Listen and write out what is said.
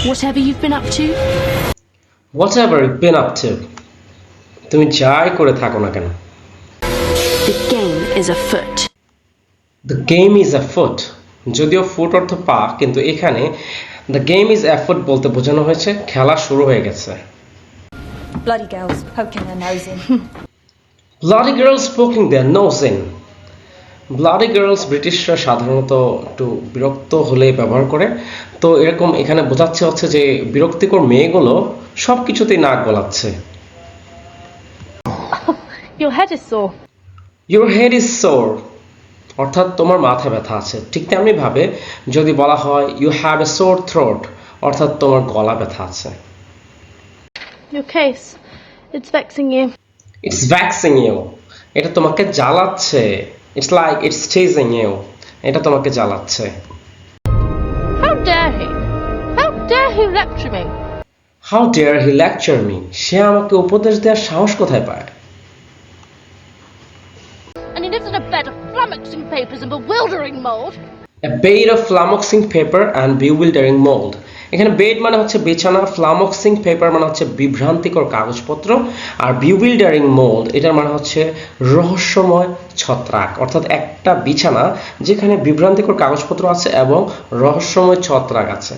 Whatever you've been up to, Whatever you've been up to. তুমি যাই করে থাকো না কেন। the game is afoot. The game is afoot. যদিও ফুট অর্থ পা, কিন্তু এখানে the game is afoot বলতে বোঝানো হয়েছে খেলা শুরু হয়ে গেছে। Bloody girls poking their nose in. Bloody girls poking their nose in. Bloody girls ব্রিটিশরা সাধারণত একটু বিরক্ত হলে ব্যবহার করে, তো এরকম এখানে বোঝাচ্ছে হচ্ছে যে বিরক্তিকর মেয়েগুলো সব কিছুতেই নাক গলাচ্ছে। Your head is sore. Your head is sore. অর্থাৎ তোমার মাথা ব্যথা আছে। ঠিক তেমনি ভাবে যদি বলা হয় you have a sore throat, অর্থাৎ তোমার গলা ব্যথা আছে। Your case. It's vexing you. It's vexing you. এটা তোমাকে জ্বালাচ্ছে। It's like it's teasing you. এটা তোমাকে জ্বালাচ্ছে। How dare he? How dare he lecture me? How dare he lecture me? সে আমাকে উপদেশ দেওয়ার সাহস কোথায় পায়? And he lives in a bed of flummoxing papers and bewildering mold. A bed of flummoxing paper and bewildering mold. এখানে bed মানে হচ্ছে বিছানা, ফ্লামক্সিং পেপার মানে হচ্ছে বিভ্রান্তিকর কাগজপত্র, আর বিউইল্ডারিং মোল্ড এটার মানে হচ্ছে রহস্যময় ছত্রাক। অর্থাৎ একটা বিছানা যেখানে বিভ্রান্তিকর কাগজপত্র আছে এবং রহস্যময় ছত্রাক আছে।